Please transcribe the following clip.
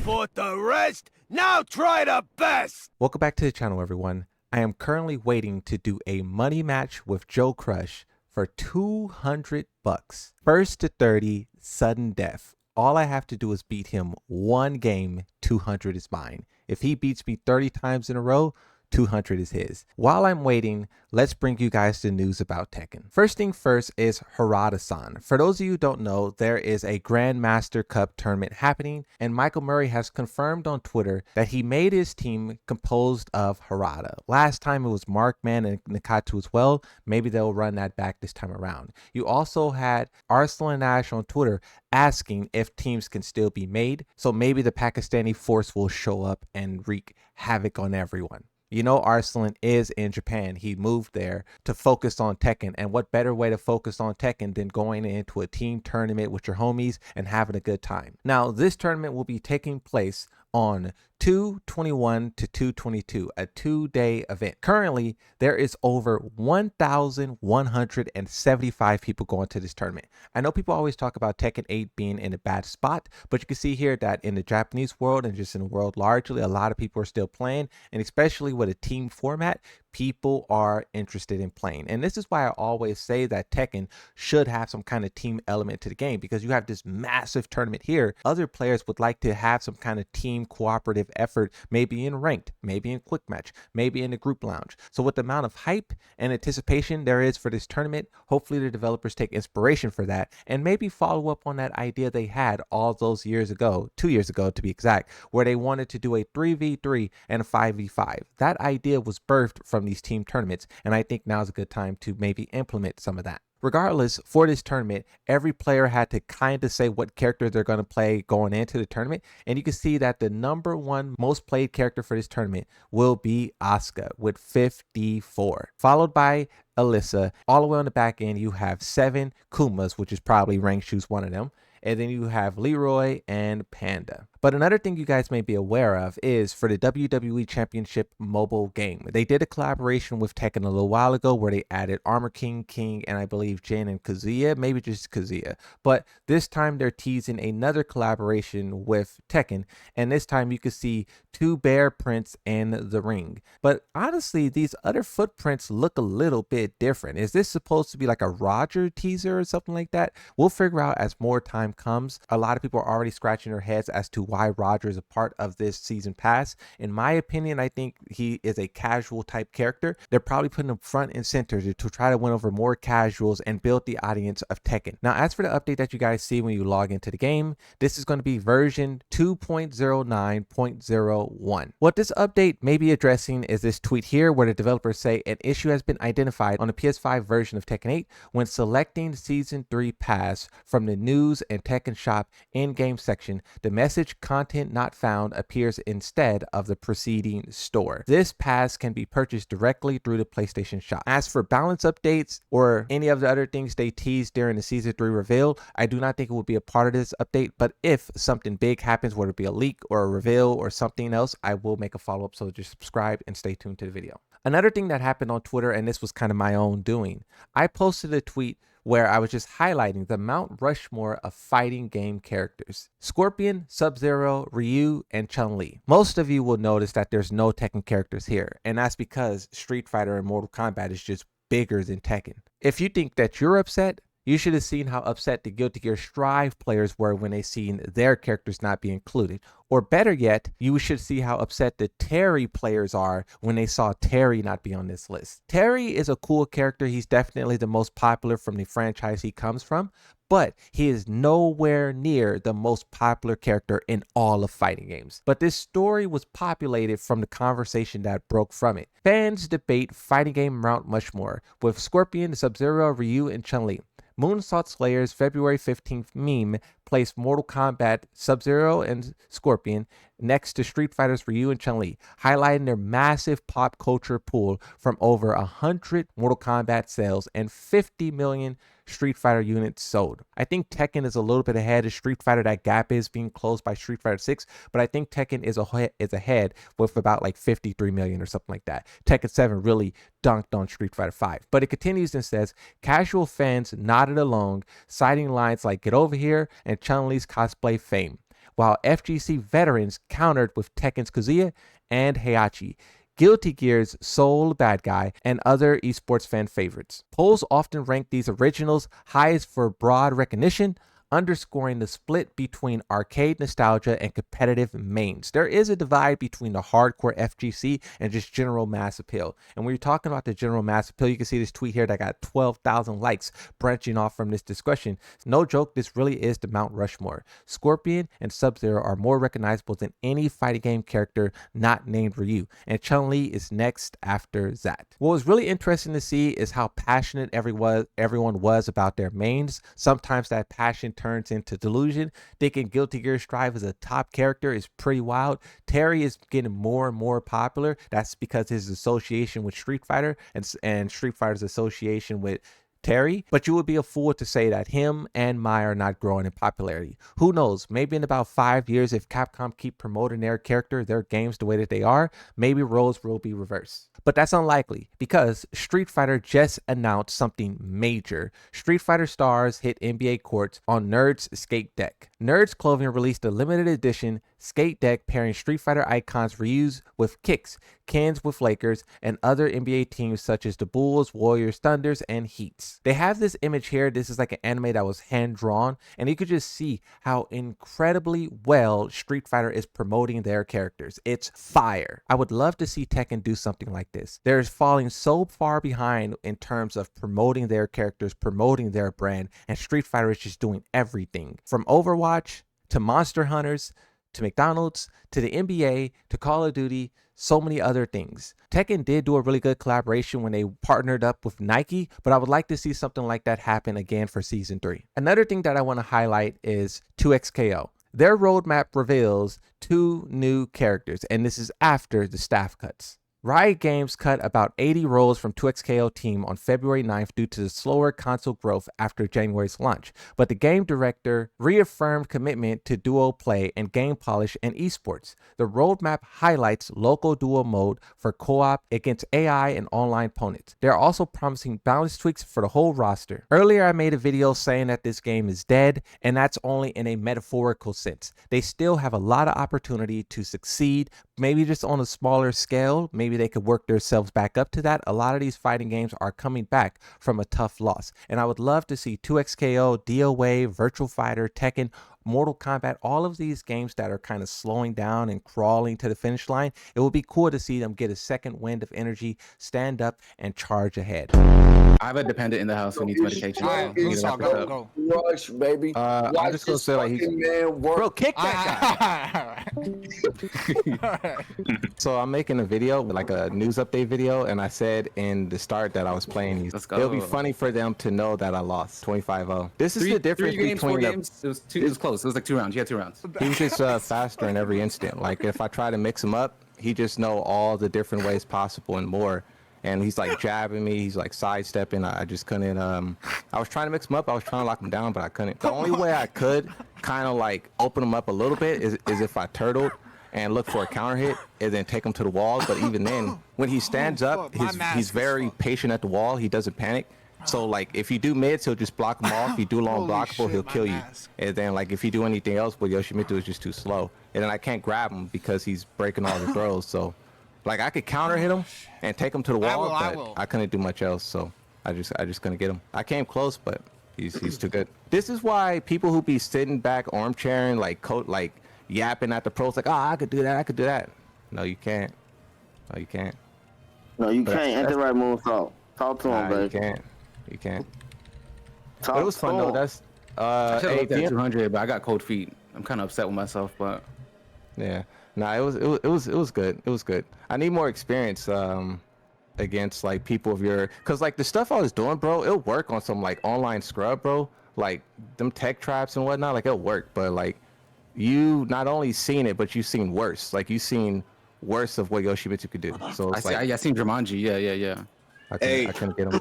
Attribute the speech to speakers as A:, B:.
A: fought the rest, now try the best!
B: Welcome back to the channel, everyone. I am currently waiting to do a money match with Joe Crush for 200 bucks. First to 30, sudden death. All I have to do is beat him one game, 200 is mine. If he beats me 30 times in a row, 200 is his. While I'm waiting, let's bring you guys the news about Tekken. First thing first is Harada-san. For those of you who don't know, there is a Grandmaster Cup tournament happening, and Michael Murray has confirmed on Twitter that he made his team composed of Harada. Last time it was Markman and Nakatu as well. Maybe they'll run that back this time around. You also had Arslan Ash on Twitter asking if teams can still be made, so maybe the Pakistani force will show up and wreak havoc on everyone. You know, Arslan is in Japan. He moved there to focus on Tekken. And what better way to focus on Tekken than going into a team tournament with your homies and having a good time? Now, this tournament will be taking place on 2/21 to 2/22, a 2-day event. Currently, there is over 1,175 people going to this tournament. I know people always talk about Tekken 8 being in a bad spot, but you can see here that in the Japanese world and just in the world largely, a lot of people are still playing, and especially with a team format, people are interested in playing. And this is why I always say that Tekken should have some kind of team element to the game, because you have this massive tournament here. Other players would like to have some kind of team cooperative effort, maybe in ranked, maybe in quick match, maybe in the group lounge. So with the amount of hype and anticipation there is for this tournament, hopefully the developers take inspiration for that and maybe follow up on that idea they had all those years ago, 2 years ago to be exact, where they wanted to do a 3v3 and a 5v5. That idea was birthed from these team tournaments, and I think now's a good time to maybe implement some of that. Regardless, for this tournament, every player had to kind of say what character they're going to play going into the tournament, and you can see that the number one most played character for this tournament will be Asuka with 54, followed by Alyssa. All the way on the back end, you have 7 Kumas, which is probably Rangshu's one of them. And then you have Leroy and Panda. But another thing you guys may be aware of is for the WWE Championship mobile game. They did a collaboration with Tekken a little while ago where they added Armor King, and I believe Jin and Kazuya, maybe just Kazuya. But this time they're teasing another collaboration with Tekken. And this time you can see 2 bear prints in the ring. But honestly, these other footprints look a little bit different. Is this supposed to be like a Roger teaser or something like that? We'll figure out as more time comes. A lot of people are already scratching their heads as to why Roger is a part of this season pass. In my opinion, I think he is a casual type character. They're probably putting him front and center to try to win over more casuals and build the audience of Tekken. Now, as for the update that you guys see when you log into the game, this is going to be version 2.09.01. What this update may be addressing is this tweet here where the developers say an issue has been identified on the PS5 version of Tekken 8 when selecting Season 3 pass from the news and Tekken Shop in-game section. The message "content not found" appears instead of the preceding store. This pass can be purchased directly through the PlayStation Shop. As for balance updates or any of the other things they teased during the Season 3 reveal, I do not think it will be a part of this update, but if something big happens, whether it be a leak or a reveal or something else, I will make a follow-up, so just subscribe and stay tuned to the video. Another thing that happened on Twitter, and this was kind of my own doing, I posted a tweet where I was just highlighting the Mount Rushmore of fighting game characters: Scorpion, Sub-Zero, Ryu, and Chun-Li. Most of you will notice that there's no Tekken characters here, and that's because Street Fighter and Mortal Kombat is just bigger than Tekken. If you think that you're upset, you should have seen how upset the Guilty Gear Strive players were when they seen their characters not be included. Or better yet, you should see how upset the Terry players are when they saw Terry not be on this list. Terry is a cool character. He's definitely the most popular from the franchise he comes from, but he is nowhere near the most popular character in all of fighting games. But this story was populated from the conversation that broke from it. Fans debate fighting game Mount Rushmore with Scorpion, Sub-Zero, Ryu, and Chun-Li. Moonsault Slayer's February 15th meme placed Mortal Kombat, Sub-Zero, and Scorpion next to Street Fighter's Ryu and Chun-Li, highlighting their massive pop culture pool from over 100 Mortal Kombat sales and 50 million Street Fighter units sold. I think Tekken is a little bit ahead of Street Fighter. That gap is being closed by Street Fighter 6, but I think Tekken is ahead with about like 53 million or something like that. Tekken 7 really dunked on Street Fighter 5. But it continues and says, casual fans nodded along, citing lines like "Get over here" and Chun-Li's cosplay fame. while FGC veterans countered with Tekken's Kazuya and Heihachi, Guilty Gear's sole bad guy, and other esports fan favorites. Polls often rank these originals highest for broad recognition, underscoring the split between arcade nostalgia and competitive mains. There is a divide between the hardcore FGC and just general mass appeal. And when you're talking about the general mass appeal, you can see this tweet here that got 12,000 likes branching off from this discussion. No joke, this really is the Mount Rushmore. Scorpion and Sub-Zero are more recognizable than any fighting game character not named Ryu, and Chun-Li is next after that. What was really interesting to see is how passionate everyone was about their mains. Sometimes that passion turns into delusion. Thinking Guilty Gear Strive as a top character is pretty wild. Terry is getting more and more popular. That's because his association with Street Fighter and Street Fighter's association with Terry, but you would be a fool to say that him and Mai are not growing in popularity. Who knows? Maybe in about 5 years, if Capcom keep promoting their games the way that they are, maybe roles will be reversed. But that's unlikely because Street Fighter just announced something major. Street Fighter Stars hit NBA courts on Nerd's Skate Deck. Nerd's Clothing released a limited edition skate deck pairing Street Fighter icons reused with Kicks, Kens with Lakers, and other NBA teams such as the Bulls, Warriors, Thunders, and Heats. They have this image here. This is like an anime that was hand drawn, and you could just see how incredibly well Street Fighter is promoting their characters. It's fire. I would love to see Tekken do something like this. They're falling so far behind in terms of promoting their characters, promoting their brand, and Street Fighter is just doing everything from Overwatch to Monster Hunters to McDonald's, to the NBA, to Call of Duty, so many other things. Tekken did do a really good collaboration when they partnered up with Nike, but I would like to see something like that happen again for Season 3. Another thing that I want to highlight is 2XKO. Their roadmap reveals 2 new characters, and this is after the staff cuts. Riot Games cut about 80 roles from 2XKO team on February 9th due to the slower console growth after January's launch, but the game director reaffirmed commitment to duo play and game polish and esports. The roadmap highlights local duo mode for co-op against AI and online opponents. They're also promising balance tweaks for the whole roster. Earlier I made a video saying that this game is dead, and that's only in a metaphorical sense. They still have a lot of opportunity to succeed, maybe just on a smaller scale. Maybe they could work themselves back up to that. A lot of these fighting games are coming back from a tough loss, and I would love to see 2XKO, DOA, Virtual Fighter, Tekken, Mortal Kombat, all of these games that are kind of slowing down and crawling to the finish line. It would be cool to see them get a second wind of energy, stand up, and charge ahead.
C: I have a dependent in the house who needs medication.
D: Go.
E: Rush, baby.
C: I'm just gonna say like he's
E: man work.
B: Bro, kick that guy.
C: So I'm making a video, like a news update video, and I said in the start that I was playing.
D: Let's go.
C: It'll be funny for them to know that I lost 25-0. This is the difference
D: Three games,
C: between
D: 4
C: the.
D: games. It was close. It was like 2 rounds. You had 2 rounds.
C: He was just faster in every instant. Like if I try to mix him up, he just know all the different ways possible and more. And he's like jabbing me. He's like sidestepping. I just couldn't. I was trying to mix him up. I was trying to lock him down, but I couldn't. The only way I could kind of like open him up a little bit is if I turtled and look for a counter hit and then take him to the wall. But even then, when he stands up, he's very patient at the wall. He doesn't panic. So like if you do mids, he'll just block them off. If you do long blockable, he'll kill you. And then like if you do anything else, well, Yoshimitsu is just too slow. And then I can't grab him because he's breaking all the throws. So like I could counter hit him and take him to the wall, but I couldn't do much else. So I just couldn't get him. I came close, but he's too good. This is why people who be sitting back armchairing like yapping at the pros like, oh, I could do that, I could do that. No, you can't. No, you can't.
E: No, you can't. Ain't the right move. Talk to him, baby.
C: You can't. You can't.
E: Talk
C: It was fun though. That's
D: I should have looked at
C: DM
D: 200, but I got cold feet. I'm kind of upset with myself, but
C: yeah. Nah, it was good. It was good. I need more experience against like people of your, cause like the stuff I was doing, bro, it'll work on some like online scrub, bro. Like them tech traps and whatnot, like it'll work. But like you not only seen it, but you seen worse. Like you seen worse of what Yoshimitsu could do. So it's
D: I seen Jumanji. Yeah.
C: I couldn't get him.